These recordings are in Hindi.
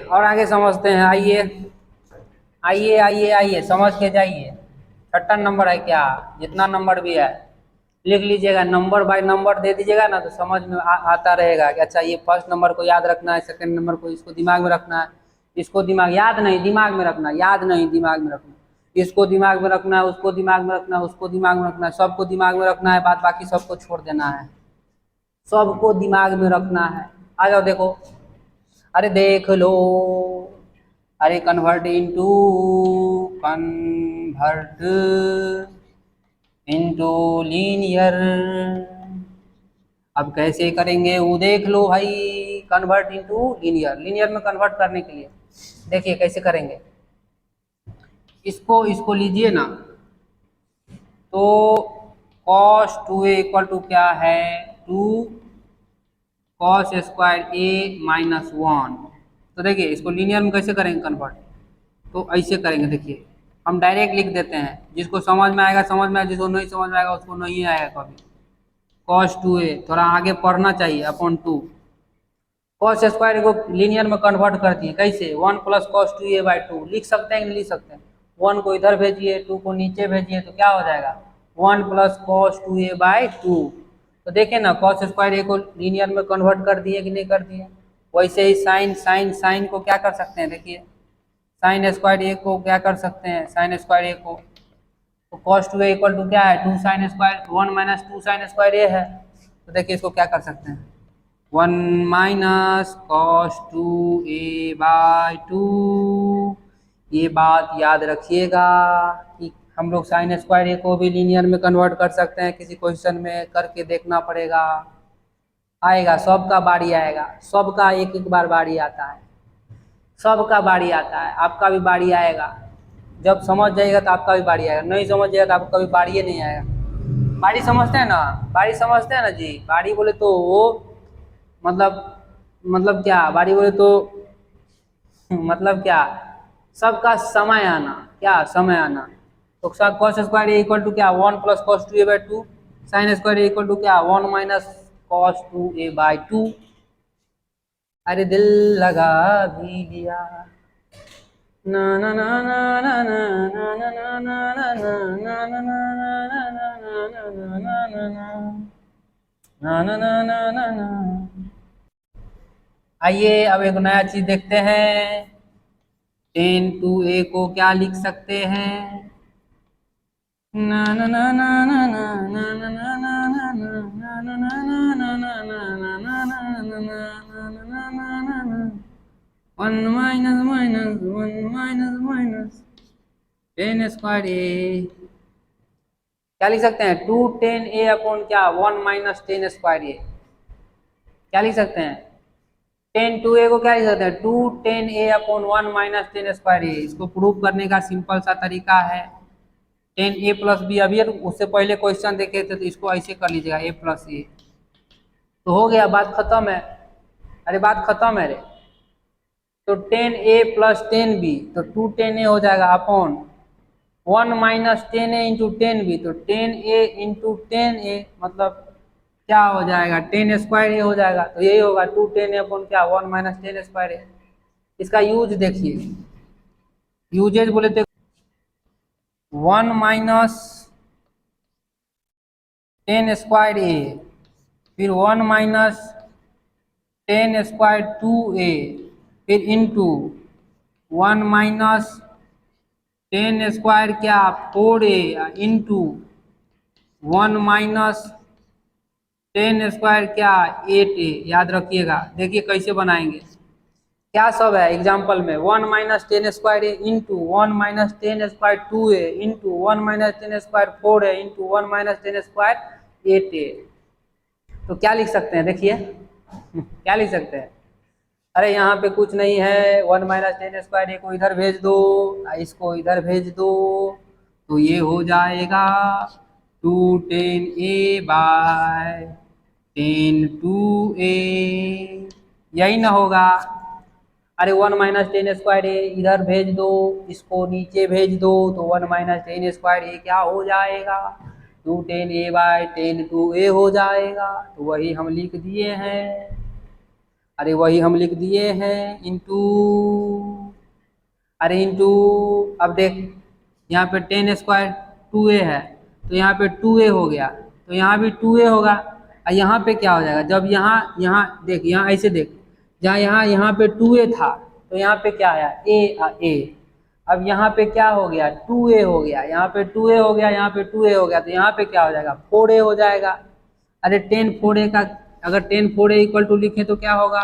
और आगे समझते हैं। आइए आइए आइए आइए समझ के जाइए। छठा नंबर है क्या, जितना नंबर भी है लिख लीजिएगा, नंबर बाय नंबर दे दीजिएगा ना तो समझ में आता रहेगा कि अच्छा ये फर्स्ट नंबर को याद रखना है, सेकंड नंबर को इसको दिमाग में रखना है, इसको दिमाग याद नहीं दिमाग में रखना, याद नहीं दिमाग में रखना, इसको दिमाग में रखना है, उसको दिमाग में रखना है, उसको दिमाग में रखना है, सबको दिमाग में रखना है, बात बाकी सबको छोड़ देना है, सबको दिमाग में रखना है। आ जाओ देखो, अरे देख लो, अरे कन्वर्ट इनटू लीनियर। अब कैसे करेंगे वो देख लो भाई, कन्वर्ट इनटू लीनियर, लीनियर में कन्वर्ट करने के लिए देखिए कैसे करेंगे। इसको लीजिए ना, तो cos 2a इक्वल टू क्या है, 2 cos स्क्वायर a माइनस 1। तो देखिए इसको लीनियर में कैसे करेंगे कन्वर्ट, तो ऐसे करेंगे। देखिए हम डायरेक्ट लिख देते हैं, जिसको समझ में आएगा समझ में आएगा, जिसको नहीं समझ में आएगा उसको नहीं आएगा कभी। cos 2a थोड़ा आगे पढ़ना चाहिए, अपॉन 2 cos स्क्वायर को लीनियर में कन्वर्ट कर दिए कैसे, 1 प्लस cos 2a बाई 2 लिख सकते हैं कि नहीं लिख सकते हैं। 1 को इधर भेजिए, 2 को नीचे भेजिए, तो क्या हो जाएगा 1 प्लस cos 2a बाई 2। तो देखिए ना cos स्क्वायर ए को लीनियर में कन्वर्ट कर दिए कि नहीं कर दिए। वैसे ही साइन साइन साइन को क्या कर सकते हैं, देखिए साइन स्क्वायर ए को क्या कर सकते हैं, साइन स्क्वायर ए को, तो cos 2a इक्वल टू क्या है, 2 sine square 1 minus 2 sine square a है। तो देखिए इसको क्या कर सकते हैं, 1 माइनस cos 2a बाई 2। ये बात याद रखिएगा कि हम लोग साइन स्क्वायर ए को भी लीनियर में कन्वर्ट कर सकते हैं, किसी क्वेश्चन में करके देखना पड़ेगा। आएगा, सबका बारी आएगा, सबका एक एक बार बारी आता है, सबका बारी आता है, आपका भी बारी आएगा। जब समझ जाइएगा तो आपका भी बारी आएगा, नहीं समझ जाएगा तो आपका कभी बारी नहीं आएगा। बारी समझते हैं ना, बारी समझते हैं ना जी। बारी बोले तो वो मतलब क्या, बारी बोले तो मतलब क्या, सबका समय आना, क्या समय आना। तो cos square A equal to क्या, 1 plus cos 2a by 2, sine square A equal to क्या, 1 माइनस cos 2a बाई 2। अरे दिल लगा भी लिया ना ना ना ना ना ना ना ना ना ना ना ना ना ना ना। आइए अब एक नया चीज देखते हैं। 10 2a को क्या लिख सकते हैं, ना ना ना ना ना ना ना ना ना ना ना ना ना ना ना ना ना। 1 minus minus 1 minus minus 10 square a, क्या लिख सकते हैं, 2 10 ए अपॉन क्या 1 माइनस 10 स्क्वायर ए। क्या लिख सकते हैं, 10 2a को क्या लिख सकते हैं, 2 10 ए अपॉन 1 माइनस 10 स्क्वायर ए। इसको प्रूव करने का सिंपल सा तरीका है, 10 ए प्लस बी, अभी उससे पहले क्वेश्चन देखे थे तो इसको ऐसे कर लीजिएगा ए प्लस ए, तो हो गया, बात खत्म है। अरे बात खत्म है रे। तो 10 ए प्लस 10 बी, तो 2 10 ए हो जाएगा अपॉन 1 माइनस 10 ए इंटू 10 बी, तो 10 ए इंटू 10 ए मतलब क्या हो जाएगा, 10 स्क्वायर ए हो जाएगा। तो यही होगा 2 10 ए अपॉन क्या 1 माइनस 10 स्क्वायर ए। इसका यूज देखिए, यूजेज बोले तो 1 माइनस 10 स्क्वायर ए, फिर 1 माइनस 10 स्क्वायर 2a, फिर इंटू 1 माइनस 10 स्क्वायर क्या 4a, इंटू 1 माइनस 10 स्क्वायर क्या 8a। याद रखिएगा, देखिए कैसे बनाएंगे, क्या सब है एग्जाम्पल में, 1 minus 10 square a into 1 minus 10 square 2a, into 1 minus 10 square 4a, into 1 minus 10 square 8a। तो क्या लिख सकते हैं, देखिए क्या लिख सकते हैं, अरे यहाँ पे कुछ नहीं है, 1 माइनस 10 स्क्वायर ए को इधर भेज दो, इसको इधर भेज दो, तो ये हो जाएगा 2 10 ए बाय 10 2a, यही ना होगा। अरे 1 माइनस 10 स्क्वायर ए इधर भेज दो, इसको नीचे भेज दो, तो 1 माइनस 10 स्क्वायर ए क्या हो जाएगा, 2 10 ए बाय 10 2a हो जाएगा। तो वही हम लिख दिए हैं। अरे वही हम लिख दिए हैं इंटू, अरे इंटू, अब देख यहाँ पे 10² 2a है, तो यहाँ पे 2a हो गया, तो यहाँ भी 2a होगा। और यहाँ पे क्या हो जाएगा, जब यहाँ यहाँ देख, यहाँ ऐसे देख, जहाँ यहाँ पे 2a था, तो यहाँ पे क्या आया a। अब यहाँ पे क्या हो गया 2a हो गया, यहाँ पे 2a हो गया, यहाँ पे 2a हो गया, तो यहाँ पे क्या हो जाएगा 4a हो जाएगा। अरे 10 4a का, अगर 10 4a इक्वल टू लिखे तो क्या होगा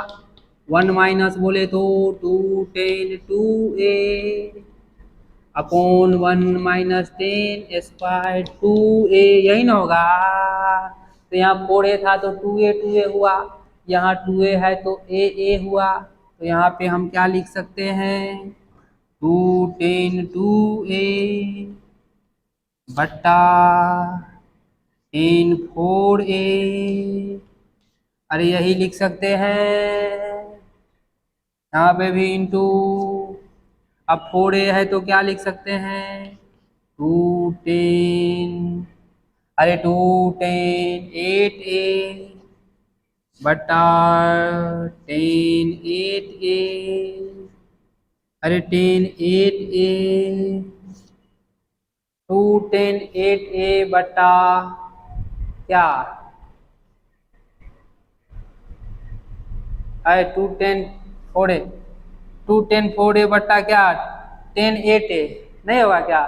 1 माइनस बोले तो 2 10 2a upon 1 minus 10 square 2a, यही ना होगा। तो यहाँ 4a था तो 2a हुआ, यहाँ 2a है तो a हुआ, तो यहाँ पे हम क्या लिख सकते हैं 2 10 2a बट्टा 10 4a, अरे यही लिख सकते हैं। यहाँ पे भी इंटू, अब 4a है तो क्या लिख सकते हैं 2 10, अरे 2 10 8a बटा 10 8a, अरे 10 8a, 2 10 8a बटा क्या, अरे 2 10 4a, 2 10 4a बट्टा क्या 10 8a, नहीं होगा क्या,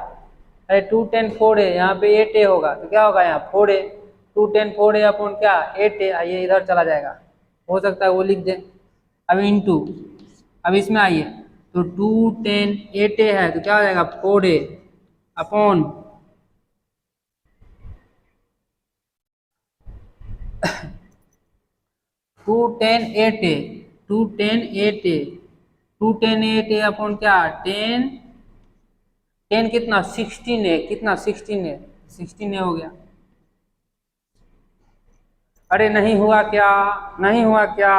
अरे 2 10 4a, यहाँ पे 8a होगा तो क्या होगा यहाँ 4a, 2 10 4a अपॉन क्या 8a, आइए इधर चला जाएगा, हो सकता है वो लिख दें। अब इंटू, अब इसमें आइए तो 2 10 8a है तो क्या हो जाएगा 4a upon 2 10 8a, 2 10 8a, 2 10 8a upon क्या 10 10 कितना 16a, कितना 16a, 16a हो गया। अरे नहीं हुआ क्या, नहीं हुआ क्या,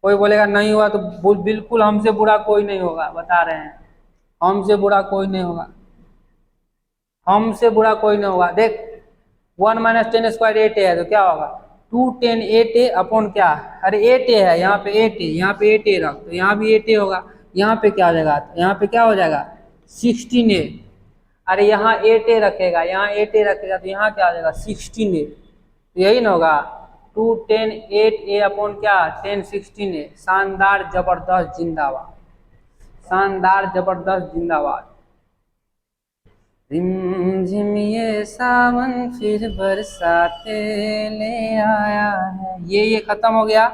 कोई बोलेगा नहीं हुआ तो बिल्कुल हमसे बुरा कोई नहीं होगा, बता रहे हैं हमसे बुरा कोई नहीं होगा, हमसे बुरा कोई नहीं होगा। देख 1 माइनस 10 स्क्वायर 8a है तो क्या होगा 2 10 8a अपॉन क्या, अरे 8a है यहाँ पे 8a, यहाँ पे 8a रख, तो यहाँ भी 8a होगा, यहाँ पे क्या हो जाएगा, यहाँ पे क्या हो जाएगा 16a, अरे यहाँ 8a रखेगा, यहाँ 8a रखेगा तो यहाँ क्या हो जाएगा 16a, तो यही ना होगा 2 10 8a अपॉन क्या 10 16a। शानदार जबरदस्त जिंदाबाद, शानदार जबरदस्त जिंदाबाद। रिमझिम ये सावन फिर बरसाते ले आया है, ये खत्म हो गया,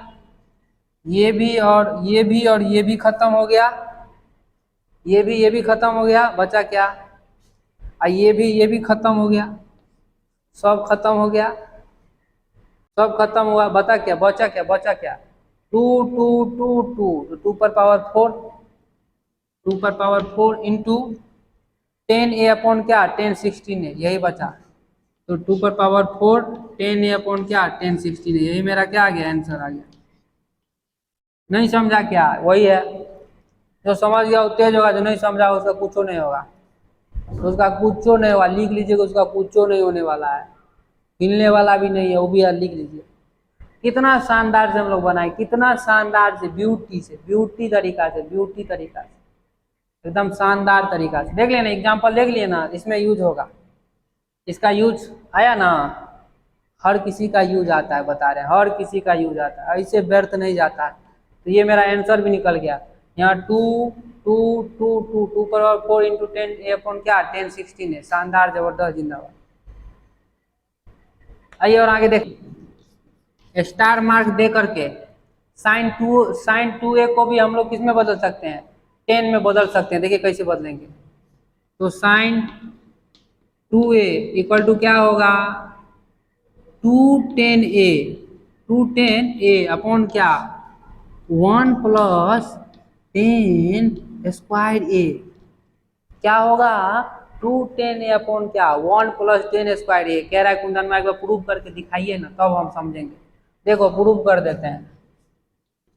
ये भी और ये भी और ये भी खत्म हो गया, ये भी खत्म हो गया, बचा क्या, ये भी खत्म हो गया, सब खत्म हो गया, सब खत्म हुआ, बता क्या बचा, क्या बचा क्या 2 2 2 2, तो 2 पर पावर 4, 2 पर पावर 4 इंटू 10a अपॉन क्या 10 16a, यही बचा, तो 2 पर पावर 4 10a अपॉन क्या 10 16a, यही मेरा क्या आ गया आंसर आ गया। नहीं समझा क्या, वही है, जो समझ गया वो तेज होगा, जो नहीं समझा उसका कुछ नहीं होगा, उसका कुछ नहीं होगा, लिख लीजिएगा उसका कुछ नहीं होने वाला है, हिलने वाला भी नहीं है, वो भी लिख लीजिए। कितना शानदार से हम लोग बनाए, कितना शानदार से, ब्यूटी तरीका से, ब्यूटी तरीका से, एकदम शानदार तरीका से। देख लेना एग्जाम्पल, देख लिए ना, इसमें यूज होगा, इसका यूज आया ना, हर किसी का यूज आता है, बता रहे हैं हर किसी का यूज आता है, ऐसे व्यर्थ नहीं जाता है। तो ये मेरा आंसर भी निकल गया, यहाँ 2 2 2 2 2 पर 4 इंटू 10 a अपॉन क्या 10 16 है, शानदार जबरदस्त जिंदाबाद। आइए और आगे देख, स्टार मार्क दे करके साइन 2a को भी हम लोग किस में बदल सकते हैं 10 में बदल सकते हैं, देखिए कैसे बदलेंगे, तो साइन 2a इक्वल टू क्या होगा 2 10a, 2 10a अपॉन क्या 1 प्लस 10 स्क्वायर a, क्या होगा 2 10a अपॉन क्या 1 प्लस 10 स्क्वायर a। कह रहा है कुंदन में एक बार प्रूव करके दिखाइए ना, तब हम समझेंगे। देखो प्रूव कर देते हैं,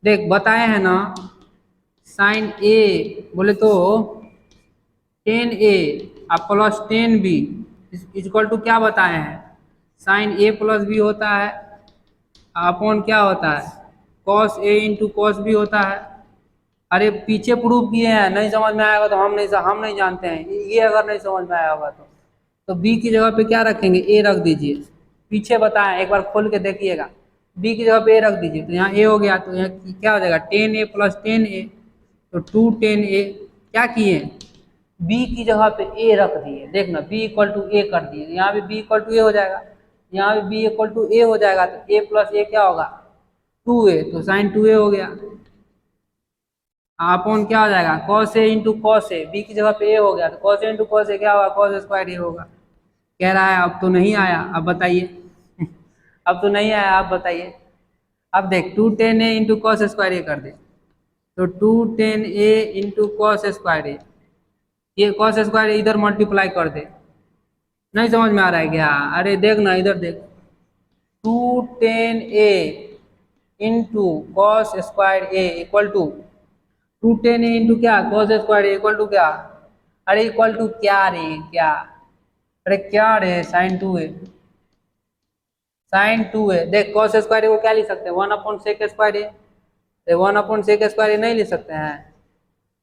देख बताए हैं ना, साइन a बोले तो 10a अब प्लस 10b इक्वल टू क्या बताए हैं साइन a प्लस b होता है अपॉन क्या होता है cos a into cos B होता है। अरे पीछे प्रूव किए हैं, नहीं समझ में आएगा तो हम नहीं जानते हैं, ये अगर नहीं समझ में आया होगा तो बी की जगह पे क्या रखेंगे, ए रख दीजिए। पीछे बताएं, एक बार खोल के देखिएगा, बी की जगह पे ए रख दीजिए, तो यहाँ ए हो गया, तो यहाँ क्या हो जाएगा 10a प्लस 10a, तो 210a क्या किए, बी की जगह पे ए रख दिए। देखना बी इक्वल टू ए कर दिए, यहाँ भी बी इक्वल टू ए हो जाएगा, यहाँ भी बी इक्वल टू ए हो जाएगा, तो ए प्लस ए क्या होगा 2a, तो साइन 2a हो गया। अपॉन क्या हो जाएगा cos a into cos A, B की जगह पे ए हो गया, तो कॉस ए इंटू कॉस ए क्या होगा कॉस स्क्वायर ए होगा। कह रहा है अब तो नहीं आया, अब बताइए अब तो नहीं आया, आप बताइए। अब देख 210a इंटू कॉस स्क्वायर ए कर दे, तो 210a इंटू कॉस स्क्वायर ए, ये कॉस स्क्वायर इधर मल्टीप्लाई कर दे। नहीं समझ में आ रहा है क्या, अरे देख ना इधर देख, 210a इंटू cos square A equal to 210a into क्या cos square A equal to क्या, अरे इक्वल टू क्या रे क्या, अरे क्या रे साइन 2a, साइन 2a। देख कॉस स्क्वायर को क्या लिख सकते हैं 1 सेक स्क्वायर ए, 1 सेक स्क्वायर ए नहीं लिख सकते हैं,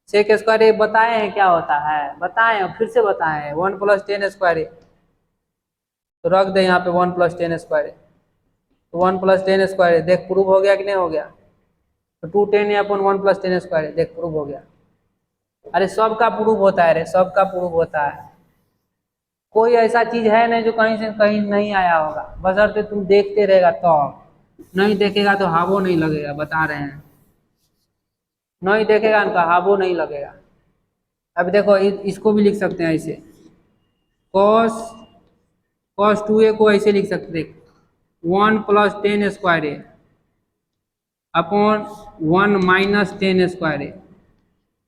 सेक स्क्वायर ए बताए हैं क्या होता है, बताए हैं फिर से बताए हैं 1 प्लस 10 स्क्वायर ए, तो रख दे यहाँ पे 1 प्लस 10 स्क्वायर ए, तो 1 प्लस 10 स्क्वायर ए, देख प्रूव हो गया कि नहीं हो गया, तो 210 अपॉन 1 प्लस 10 स्क्वायर ए, देख प्रूव हो गया। अरे सबका प्रूव होता है रे, सबका प्रूव होता है, कोई ऐसा चीज है नहीं जो कहीं से कहीं नहीं आया होगा, बशर्ते तुम देखते रहेगा तो, नहीं देखेगा तो हावो नहीं लगेगा, बता रहे हैं, नहीं देखेगा तो हावो नहीं लगेगा। अब देखो इसको भी लिख सकते हैं ऐसे, कॉस 2a को ऐसे लिख सकते हैं 1 प्लस 10 स्क्वायर ए अपॉन 1 माइनस 10 स्क्वायर ए,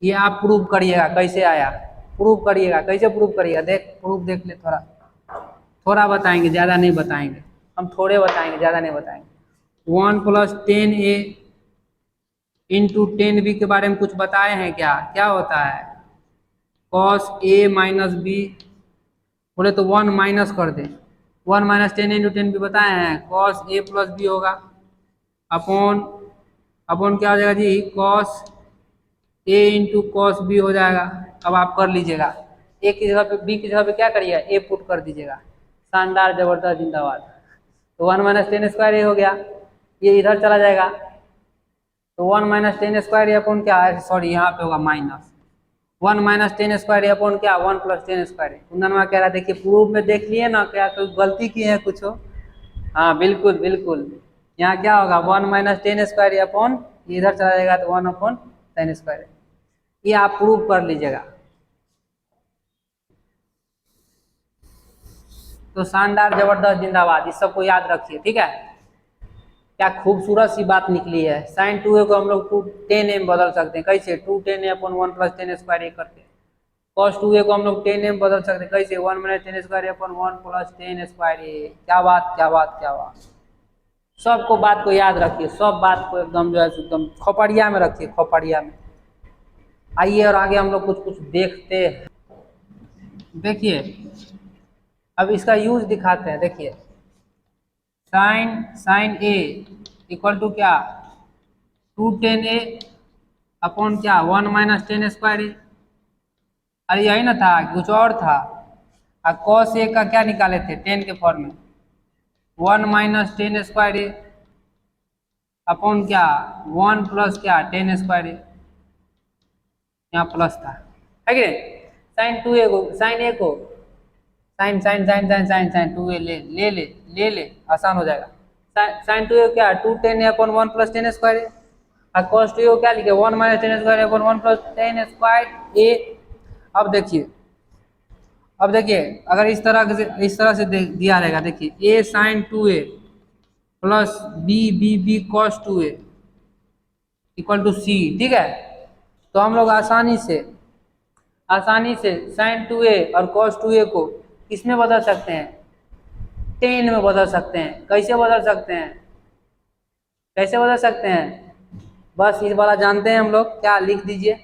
ये आप प्रूव करिएगा कैसे आया, प्रूव करिएगा, कैसे प्रूव करिएगा, देख प्रूफ देख ले, थोड़ा थोड़ा बताएंगे, ज़्यादा नहीं बताएंगे, हम थोड़े बताएंगे, ज़्यादा नहीं बताएंगे। 1 प्लस 10a इंटू 10b के बारे में कुछ बताए हैं क्या, क्या होता है कॉस a माइनस बी, बोले तो 1 माइनस कर दे, 1 माइनस 10 इंटू 10b बताए हैं कॉस a प्लस बी होगा, अपॉन अपॉन क्या हो जाएगा जी cos a into cos b हो जाएगा। अब आप कर लीजिएगा, ए की जगह पे बी की जगह पे क्या करिएगा ए पुट कर दीजिएगा, शानदार जबरदस्त जिंदाबाद, तो 1 माइनस 10 स्क्वायर ए हो गया, ये इधर चला जाएगा, तो 1 माइनस 10 स्क्वायर ए अपॉन क्या है, सॉरी यहाँ पे होगा माइनस 1 माइनस 10 स्क्वायर ए अपॉन क्या 1 प्लस 10 स्क्वायर ए। कुंदनवा कह रहा है देखिए प्रूफ में देख लिए ना, क्या कोई गलती की है कुछ हो, हाँ बिल्कुल बिल्कुल, यहाँ क्या होगा 1 माइनस 10 स्क्वायर ए अपॉन इधर चला जाएगा, तो 1 अपॉन 10 स्क्वायर, ये आप प्रूफ कर लीजिएगा। तो शानदार जबरदस्त जिंदाबाद, इस सबको याद रखिए, ठीक है। क्या खूबसूरत सी बात निकली है, साइन 2a को हम लोग 210a में बदल सकते हैं, कैसे 210a अपॉन 1 प्लस 10 स्क्वायर ए करके, कॉस 2a को हम लोग 10a में बदल सकते हैं, कैसे 1 minus 10 square upon 1 plus 10 square a. क्या बात क्या बात क्या बात, सबको बात को याद रखिए, सब बात को एकदम जो है एकदम खोपड़िया में रखिए, खोपड़िया में। आइए और आगे हम लोग कुछ कुछ देखते हैं, देखिए अब इसका यूज दिखाते हैं। देखिए साइन ए इक्वल टू क्या 210a अपॉन क्या 1 माइनस 10 स्क्वायर ए, अरे यही ना था, कुछ और था, और कॉस ए का क्या निकाले थे 10 के फॉर्म में 1 माइनस 10 स्क्वायर ए अपॉन क्या 1 प्लस क्या 10 स्क्वायर ए, यहाँ प्लस था, है कि साइन 2a को साइन ए को sine sine sine sine sine sine 2a ले ले ले ले ले आसान हो जाएगा, साइन 2a क्या 210a अपॉन 1 प्लस 10 स्क्वायर ए, और कॉस 2a को क्या लिखे 1 minus 10 square upon 1 plus 10 square a. अब देखिए अगर इस तरह से दिया रहेगा, देखिए a sine 2a plus b cos 2a equal to c, ठीक है। तो हम लोग आसानी से साइन 2a और कॉस 2a को किसमें बदल सकते हैं 10 में बदल सकते हैं। कैसे बदल सकते हैं, बस इस वाला जानते हैं हम लोग, क्या लिख दीजिए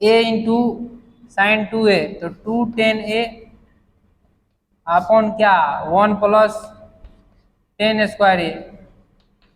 a इंटू साइन 2a, तो 210a अपॉन क्या 1 plus 10 square A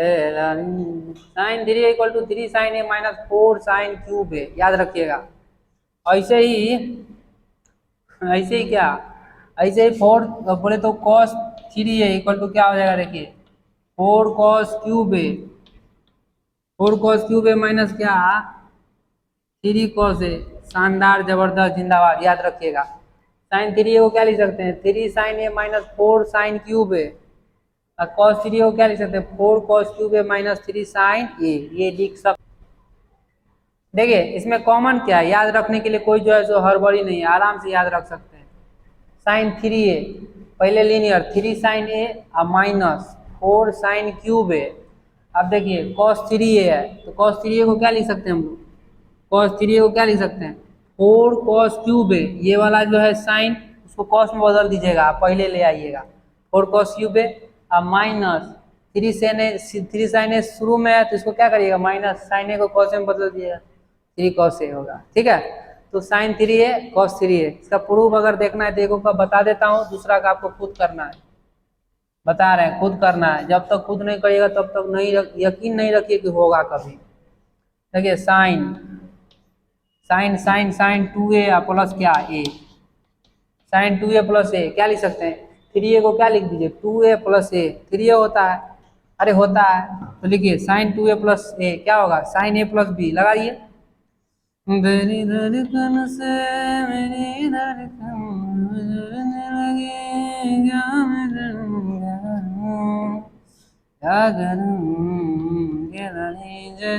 sine three equal to 3 sine A minus 4 sine cube है, याद रखिएगा। ऐसे ही क्या, ऐसे ही 4 बोले तो कॉस थ्री है इक्वल टू क्या हो जाएगा, देखिए 4 कॉस क्यूब है, 4 कॉस क्यूब है माइनस क्या 3 कॉस है। शानदार, जबरदस्त, जिंदाबाद, याद रखिएगा। साइन थ्री को क्या लिख सकते हैं, 3 साइन ए माइनस 4 साइन क्यूब है। और कॉस थ्री को क्या लिख सकते हैं, 4 कॉस क्यूब है माइनस 3 साइन ए, ये लिख सकते। देखिए इसमें कॉमन क्या है, याद रखने के लिए कोई जो है सो हड़बड़ी नहीं है, आराम से याद रख सकते हैं। साइन थ्री ए, पहले लीनियर 3 साइन ए और माइनस 4 साइन क्यूब है। अब देखिए कॉस थ्री ए है, तो कॉस थ्री ए को क्या लिख सकते हैं हम लोग, कॉस थ्री ए को क्या लिख सकते हैं, 4 कॉस क्यूब है। ये वाला जो है साइन, उसको कॉस में बदल दीजिएगा, आप पहले ले आइएगा। 4 कॉस क्यूब है अब माइनस 3 साइन ए शुरू में है, तो इसको क्या करिएगा, माइनस साइन ए को कॉस में बदल दिएगा, 3 कॉस ए होगा। ठीक है, तो साइन थ्री है कॉस थ्री है। इसका प्रूफ अगर देखना है तो एक का बता देता हूँ, दूसरा का आपको खुद करना है, बता रहे हैं खुद करना है। जब तक खुद नहीं करिएगा तब तक नहीं यकीन नहीं रखिए कि होगा कभी। देखिए sine sine sine sine 2a plus क्या ए, साइन 2a प्लस ए क्या लिख सकते हैं, 3a को क्या लिख दीजिए 2a प्लस ए, 3a होता है, अरे होता है, तो लिखिए साइन 2a प्लस ए क्या होगा, साइन ए प्लस बी लगाइए। मेरी धड़कन से मेरी धड़कन लगी, क्या मैं करूं, क्या करूं, ये लीजिए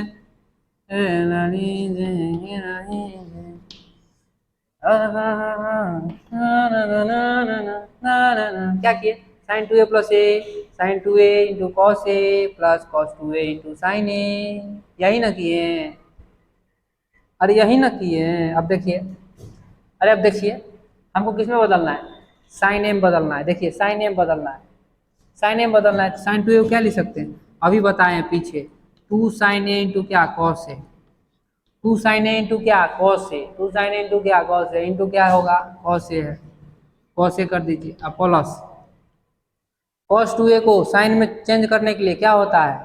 क्या किए, sine 2a plus a, sine 2a into cos A plus cos 2a into sine a, यही ना किए, अरे यही ना किए। अब देखिए, अरे अब देखिए हमको किस में बदलना है, साइन एम बदलना है। देखिए साइन एम बदलना है, साइन एम बदलना है, साइन 2a को क्या लिख सकते हैं, अभी बताएं पीछे, 2 साइन ए इंटू क्या कॉस है, 2 साइन ए इंटू क्या कॉस है, 2 साइन ए इंटू क्या कॉस है, इंटू क्या होगा कॉस ए है, कॉस ए कर दीजिए। अब प्लस कॉस 2a को साइन में चेंज करने के लिए क्या होता है,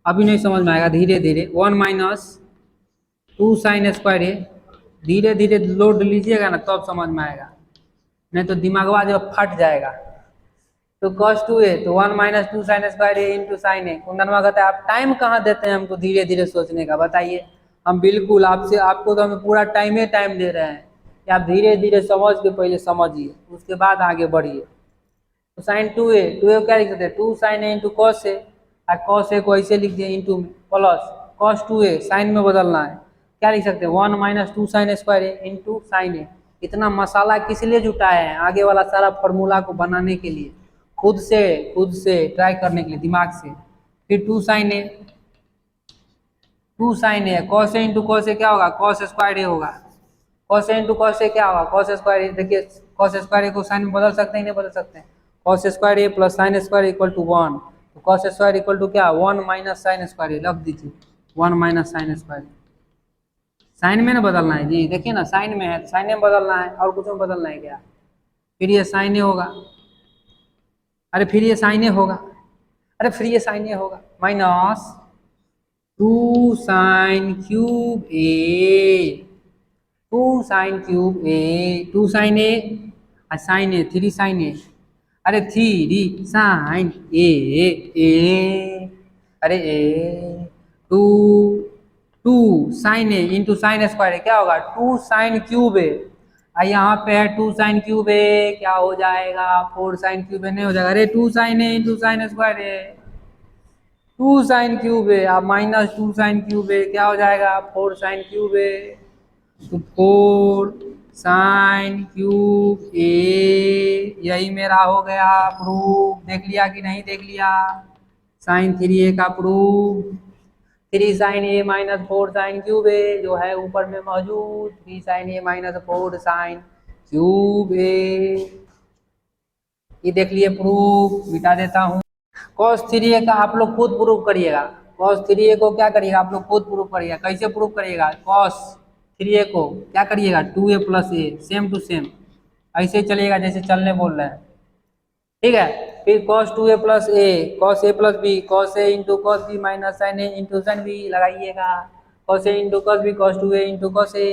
अभी नहीं समझ में आएगा, धीरे धीरे 1 माइनस 2 साइन स्क्वायर ए, धीरे धीरे लोड लीजिएगा ना तब समझ में आएगा, नहीं तो दिमागवा जो फट जाएगा। तो cos 2a तो 1 minus 2 sine square a into sine ए। कुंदनवा कहता है आप टाइम कहाँ देते हैं हमको धीरे धीरे सोचने का, बताइए। हम बिल्कुल आपसे, आपको तो हमें पूरा टाइम दे रहे हैं कि आप धीरे धीरे समझ के पहले समझिए, उसके बाद आगे बढ़िए। तो साइन 2a को क्या लिख सकते हैं, 2 साइन ए इंटू कॉस ए, और कॉस ए को ऐसे लिख दिए इंटू में, प्लस cos 2a साइन में बदलना है, क्या लिख सकते हैं 1 minus 2 sine square a into sine ए। इतना मसाला किस लिए जुटाए हैं, आगे वाला सारा फॉर्मूला को बनाने के लिए, खुद से ट्राई करने के लिए, दिमाग से। फिर 2 sign A, 2 sign A cos a into cos ए क्या होगा, कॉस स्क्वायर ए होगा, कॉस ए इंटू कॉस ए क्या होगा, कॉस स्क्वायर ए। देखिए कॉस स्क्वायर ए को साइन में बदल सकते हैं, नहीं बदल सकते हैं, cos square A plus sine square equal to 1, तो कॉस स्क्वायर इक्वल टू क्या 1 माइनस साइन स्क्वायर ए, रख दीजिए 1 माइनस साइन स्क्वायर। साइन में ना बदलना है जी, देखिए ना साइन में है तो साइन में बदलना है, और कुछ में बदलना है क्या। फिर ये साइन ए होगा, अरे फिर ये साइन ए होगा, अरे फिर ये साइन ए होगा, माइनस 2 साइन क्यूब ए, 2 साइन क्यूब ए, 2 साइन ए साइन ए 3 साइन ए, अरे 3 साइन ए, अरे ए 2 sign a into sine square है क्या होगा 2 साइन क्यूब ए, यहाँ पे है 2 साइन क्यूब ए, क्या हो जाएगा 4 साइन क्यूब ए, नहीं हो जाएगा, अरे 2 sign a into sine square है 2 साइन क्यूब ए, अब माइनस 2 साइन क्यूब ए क्या हो जाएगा 4 साइन क्यूब ए, तो 4 साइन क्यूब ए, यही मेरा हो गया प्रूफ। देख लिया कि नहीं देख लिया, साइन 3a का प्रूफ, 3 साइन ए माइनस 4 साइन क्यूब ए जो है ऊपर में मौजूद, 3 साइन ए माइनस 4 साइन क्यूब ए, ये देख लिए प्रूफ। मिटा देता हूँ, cos 3a का आप लोग खुद प्रूफ करिएगा, cos 3a को क्या करिएगा आप लोग खुद प्रूफ करिएगा। कैसे प्रूफ करिएगा, cos 3a को क्या करिएगा 2a plus A, same to same ऐसे चलिएगा जैसे चलने बोल रहे हैं, ठीक है। फिर cos 2a plus A, cos a plus B, cos a into cos b minus sin a into sin b लगाइएगा। cos a into cos b, cos 2a into cos a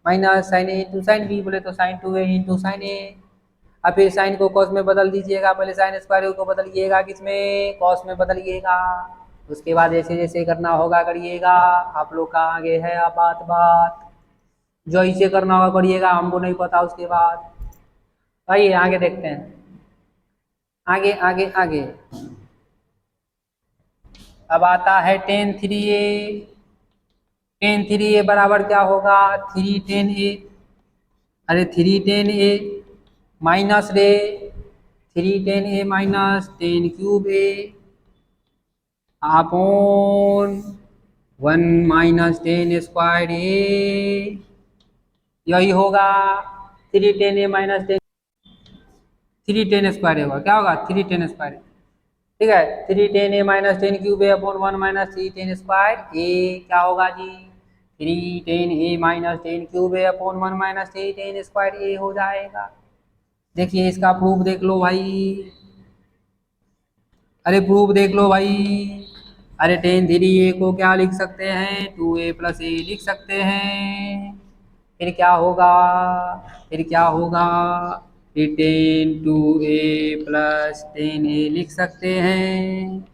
minus sin a into sin b, बोले तो sin 2a into sin a। अब फिर साइन को cos में बदल दीजिएगा, पहले साइन स्क्वायर को बदलिएगा किसमें, cos में बदलिएगा। उसके बाद जैसे जैसे करना होगा करिएगा, आप लोग का आगे है आप बात जो इसे करना होगा करिएगा, हमको नहीं पता। उसके बाद आइए आगे देखते हैं, आगे आगे आगे। अब आता है tan 3a, tan 3a बराबर क्या होगा, 3 tan a, अरे 3 tan a माइनस रे 3 tan a minus tan cube a upon 1 minus tan square a, यही होगा 3 tan a minus 3 tan square होगा, क्या होगा 3 tan स्क्वायर, ठीक है। 3 tan a minus tan cube a upon 1 minus 3 tan square a, क्या होगा जी 3 tan a minus tan cube a upon 1 minus 3 tan square a हो जाएगा। देखिए इसका प्रूफ देख लो भाई, अरे प्रूफ देख लो भाई। अरे tan 3a को क्या लिख सकते हैं, 2a प्लस a लिख सकते हैं। फिर क्या होगा, फिर क्या होगा, फिर tan 2a plus tan a लिख सकते हैं।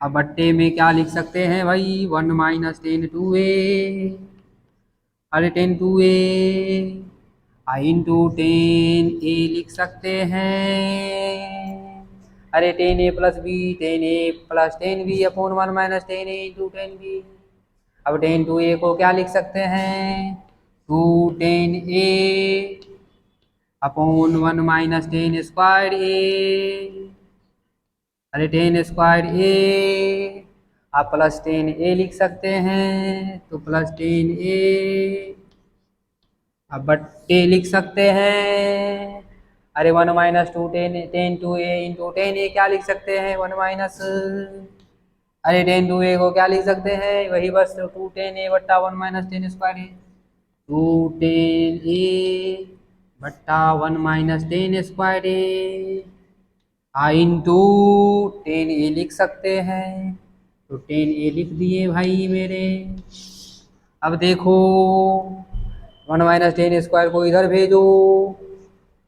अब बट्टे में क्या लिख सकते हैं भाई, 1 माइनस tan 2a, अरे tan 2a into tan a लिख सकते हैं। अरे tan a plus B, tan a plus tan b upon 1 minus tan a into tan b। अब tan 2a को क्या लिख सकते हैं, 2 tan a upon 1 minus tan square a, अरे tan स्क्वायर a आप प्लस tan a लिख सकते हैं, तो प्लस tan a अब बट्टे लिख सकते हैं। अरे 1 minus 2 tan 2a into tan a क्या लिख सकते हैं, 1 माइनस, अरे tan 2a को क्या लिख सकते हैं, वही बस 2 tan a बट्टा 1 माइनस tan स्क्वायर है, 2 tan a बट्टा 1 माइनस tan स्क्वायर है इंटू tan a लिख सकते हैं, तो tan a लिख दिए भाई मेरे। अब देखो 1 माइनस tan स्क्वायर को इधर भेजो,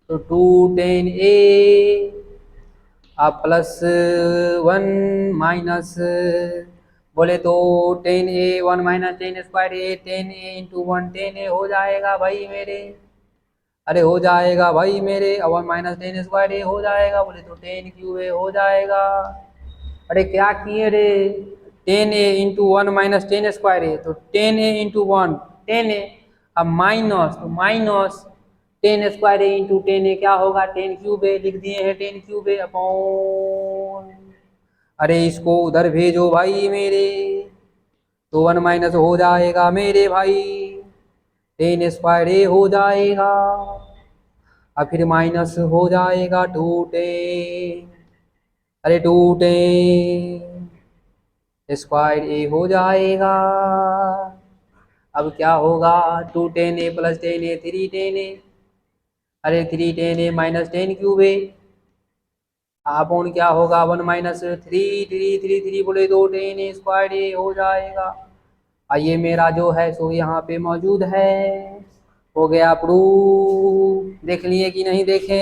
तो 2 tan a आप प्लस 1 माइनस, बोले तो tan a 1 minus tan square a, tan a into 1 tan a हो जाएगा भाई मेरे, अरे हो जाएगा भाई मेरे। 1 माइनस tan स्क्वायर a हो जाएगा, बोले तो tan क्यूब a हो जाएगा। अरे क्या किए रे, tan a into 1 minus tan square a, तो tan a into 1 tan a, अब माइनस तो minus tan square a into tan a क्या होगा, tan क्यूब a लिख दिए हैं, tan क्यूब a अपॉन, अरे इसको उधर भेजो भाई मेरे, तो 1 माइनस हो जाएगा मेरे भाई, tan स्क्वायर a हो जाएगा, अब फिर माइनस हो जाएगा 2 tan, अरे 2 tan स्क्वायर a हो जाएगा। अब क्या होगा, 2 tan a plus tan a 3 tan a, अरे 3 tan a minus tan cube a upon क्या होगा 1 माइनस 3 बोले 2 tan a स्क्वायर a हो जाएगा। ये मेरा जो है सो यहाँ पे मौजूद है, हो गया प्रूफ। देख लिए कि नहीं देखे,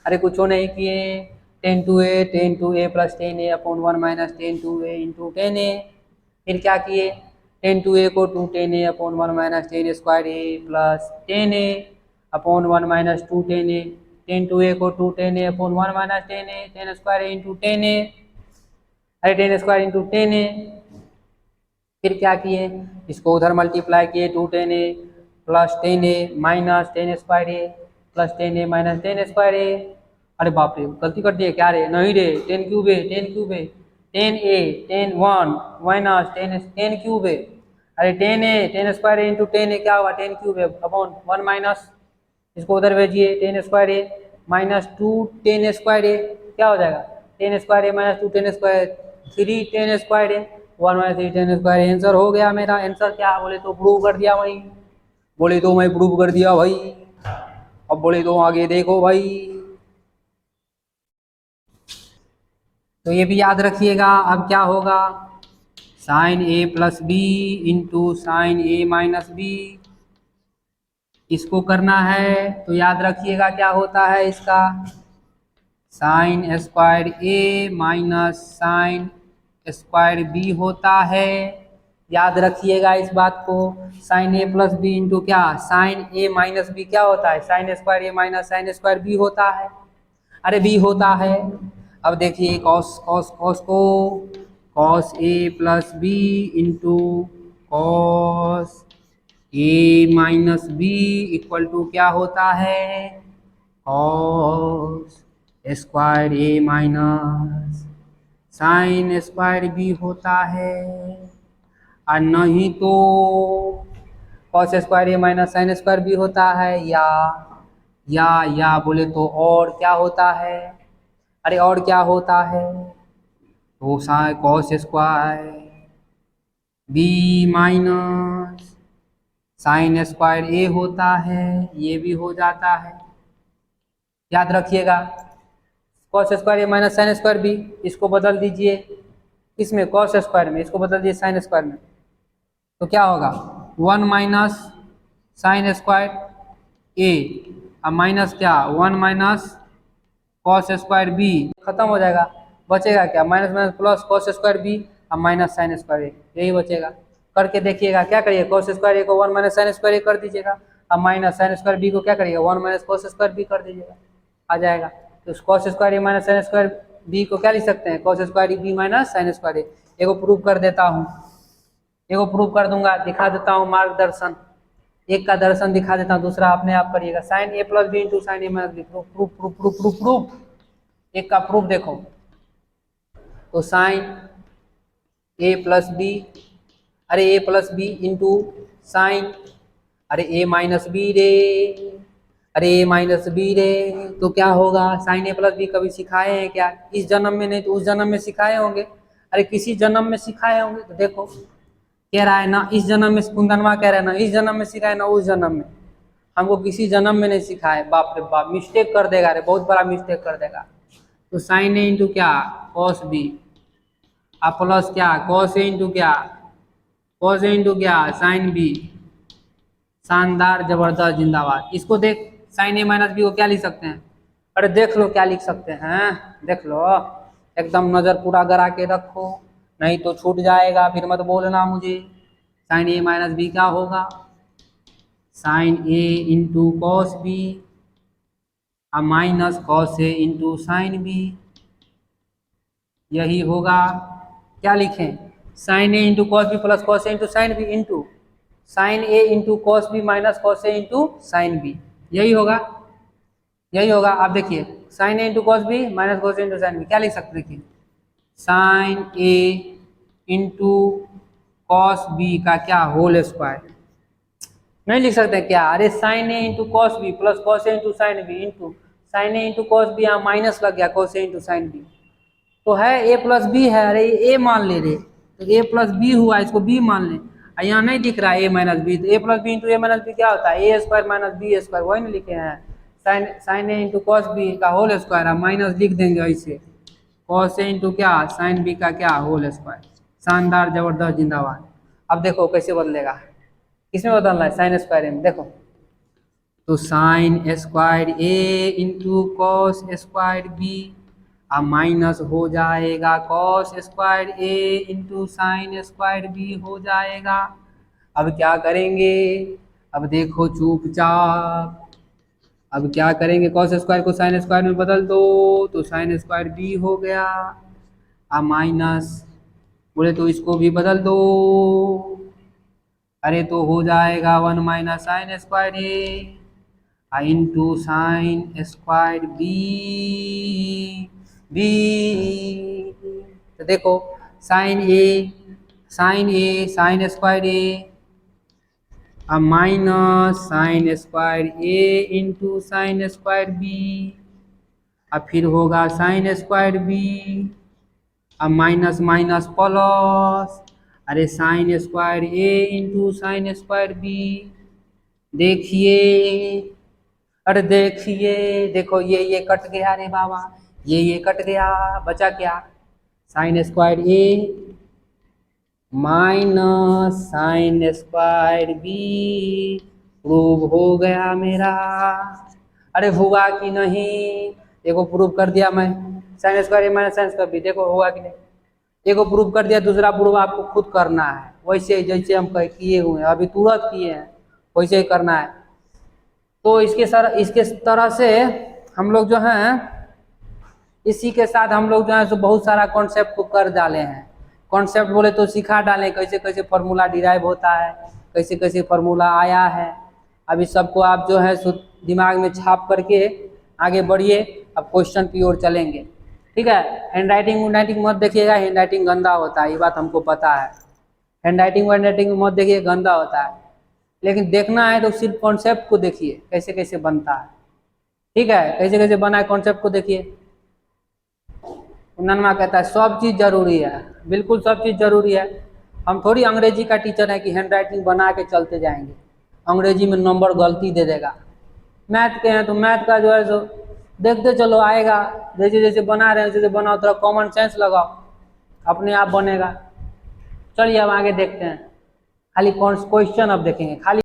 अरे कुछ नहीं किए, tan 2a plus tan a upon 1 minus tan 2a into tan a, फिर क्या किए tan 2a को 2 tan a upon 1 minus tan square a plus tan a upon 1 minus 2 tan a, tan 2a को 2 tan a upon 1 minus tan a tan square a into tan a, अरे tan square into tan a, फिर क्या किए इसको उधर मल्टीप्लाई किए, 2 tan a plus tan a minus tan square a plus tan a minus tan square a, अरे बाप रे गलती कर दिए क्या रे, नहीं रे tan cube a tan a tan 1 minus tan cube a, अरे tan a tan square a into tan a क्या होगा tan cube a upon 1 minus, इसको उधर भेजिए tan square a minus 2 tan square a क्या हो जाएगा tan square a minus 2 tan square 3 tan square a 1 minus 3 tan square, answer हो गया मेरा। आंसर क्या बोले तो प्रूव कर दिया भाई, बोले तो मैं प्रूव कर दिया भाई, अब बोले तो आगे देखो भाई। तो ये भी याद रखिएगा। अब क्या होगा, साइन ए प्लस बी इंटू साइन ए माइनस बी, इसको करना है तो याद रखिएगा क्या होता है इसका, साइन स्क्वायर ए माइनस साइन स्क्वायर बी होता है। याद रखिएगा इस बात को, साइन ए प्लस बी इंटू क्या, साइन ए माइनस बी क्या होता है, साइन स्क्वायर ए माइनस साइन स्क्वायर बी होता है। अरे बी होता है। अब देखिए कॉस कॉस कॉस को, cos A plus B into cos A minus B equal to क्या होता है, कॉस स्क्वायर ए माइनस साइन स्क्वायर बी होता है। और नहीं तो कॉस स्क्वायर ए माइनस साइन स्क्वायर बी होता है, या बोले तो और क्या होता है, अरे और क्या होता है, तो cos square b minus sine square a होता है, ये भी हो जाता है। याद रखिएगा कॉस स्क्वायर ए माइनस साइन स्क्वायर बी, इसको बदल दीजिए इसमें कॉस स्क्वायर में, इसको बदल दीजिए साइन स्क्वायर में, तो क्या होगा 1 माइनस साइन स्क्वायर ए, अब माइनस क्या 1 माइनस कॉस स्क्वायर बी, खत्म हो जाएगा, बचेगा क्या minus minus plus cos square B अब माइनस साइन स्क्वायर ए, यही बचेगा। करके देखिएगा क्या करिए, कॉस स्क्वायर ए को 1 माइनस साइन स्क्वायर ए कर दीजिएगा, अब माइनस साइन स्क्वायर बी को क्या करिएगा 1 माइनस कॉस स्क्वायर बी कर दीजिएगा, आ जाएगा। तो कॉस स्क्वायर ए माइनस साइन स्क्वायर बी को क्या लिख सकते हैं, cos square b minus sine square a. एगो प्रूव कर देता हूँ, एगो प्रूव कर दूंगा, दिखा देता हूँ मार्गदर्शन, एक का दर्शन दिखा देता हूँ, दूसरा अपने आप करिएगा। साइन ए प्लस बी इंटू साइन ए minus b, proof proof proof proof proof proof, एक का प्रूफ देखो, तो साइन ए प्लस बी, अरे ए प्लस बी इंटू साइन, अरे ए माइनस बी रे, अरे ए माइनस बी रे, तो क्या होगा साइन ए प्लस बी कभी सिखाए हैं क्या, इस जन्म में नहीं तो उस जन्म में सिखाए होंगे, अरे किसी जन्म में सिखाए होंगे। तो देखो कह रहा है ना इस जन्म में, कुंदनवा कह रहा है ना इस जन्म में सिखाए ना उस जन्म में, हमको किसी जन्म में नहीं सिखाए। बाप रे बाप, मिस्टेक कर देगा रे, बहुत बड़ा मिस्टेक कर देगा। तो साइन ए इंटू क्या कॉस बी, अब प्लस क्या कॉस ए इंटू क्या, कॉस ए इंटू क्या साइन बी, शानदार जबरदस्त जिंदाबाद। इसको देख साइन ए माइनस बी को क्या लिख सकते हैं, अरे देख लो क्या लिख सकते हैं, देख लो एकदम नज़र पूरा गड़ा के रखो, नहीं तो छूट जाएगा, फिर मत बोलना मुझे। साइन ए माइनस बी क्या होगा, sine a into cos b और minus cos a into sine b, यही होगा। क्या लिखें, sine a into cos b plus cos a into sine b into sine a into cos b minus cos a into sine b, यही होगा, यही होगा। आप देखिए sine a into cos b minus cos a into sine b, क्या लिख सकते देखिए, sine a into cos b का क्या होल स्क्वायर, नहीं लिख सकते क्या, अरे sine a into cos b plus cos a into sine b into sine a into cos b, यहाँ माइनस लग गया cos a into sine b, तो है ए प्लस बी है, अरे ए मान ले रे, तो ए प्लस बी हुआ, इसको बी मान ले, यहाँ नहीं दिख रहा है ए माइनस बी, तो ए प्लस बी इंटू ए माइनस बी क्या होता है ए स्क्वायर माइनस बी स्क्वायर, वही नहीं लिखे हैं, sign a into cos b का होल स्क्वायर, माइनस लिख देंगे ऐसे, कॉस ए इंटू क्या साइन बी का क्या होल स्क्वायर, शानदार जबरदस्त जिंदाबाद। अब देखो कैसे बदलेगा, किसमें बदलना है साइन स्क्वायर में, देखो तो sign square a into cos square B अब माइनस हो जाएगा cos square a into sine square B हो जाएगा। अब क्या करेंगे, अब देखो चुपचाप, अब क्या करेंगे, कॉस स्क्वायर को साइन स्क्वायर में बदल दो तो साइन स्क्वायर बी हो गया, अब माइनस बोले तो इसको भी बदल दो, अरे तो हो जाएगा 1 minus sine square a into sine square b b, तो देखो साइन साइन स्क्वायर ए अब minus sine square a into sine square B, अब फिर होगा साइन स्क्वायर बी अब माइनस माइनस प्लस, अरे sine square a into sine square b, देखिए अरे देखिए देखो ये कट गया रे बाबा, ये कट गया, बचा क्या साइन स्क्वायर ए minus sine square b prove हो गया मेरा। अरे हुआ कि नहीं, देखो प्रूव कर दिया मैं, साइन स्क्वायर ए माइनस साइन स्क्वायर बी, देखो हुआ कि नहीं, देखो प्रूव कर दिया। दूसरा प्रूव आपको खुद करना है, वैसे जैसे हम किए हुए हैं, अभी तुरंत किए हैं, वैसे ही करना है। तो इसके तरह से हम लोग जो हैं, इसी के साथ हम लोग जो है सो बहुत सारा कॉन्सेप्ट को कर डाले हैं। कॉन्सेप्ट बोले तो सिखा डालें, कैसे कैसे फार्मूला डिराइव होता है, कैसे कैसे फार्मूला आया है। अभी सबको आप जो है सो दिमाग में छाप करके आगे बढ़िए। अब क्वेश्चन की ओर चलेंगे, ठीक है। हैंडराइटिंग मत देखिएगा, हैंडराइटिंग गंदा होता है, ये बात हमको पता है। हैंडराइटिंग मत देखिए, गंदा होता है। लेकिन देखना है तो सिर्फ कॉन्सेप्ट को देखिए, कैसे कैसे बनता है, ठीक है। कैसे कैसे बना है कॉन्सेप्ट को देखिए। नन्मा कहता है सब चीज़ जरूरी है, बिल्कुल सब चीज़ जरूरी है। हम थोड़ी अंग्रेजी का टीचर है कि हैंडराइटिंग बना के चलते जाएंगे, अंग्रेजी में नंबर गलती दे देगा। मैथ के हैं तो मैथ का जो है सो देखते चलो, आएगा। जैसे जैसे बना रहे हैं जैसे बनाओ, थोड़ा कॉमन सेंस लगाओ, अपने आप बनेगा। चलिए अब आगे देखते हैं, खाली क्वेश्चन अब देखेंगे, खाली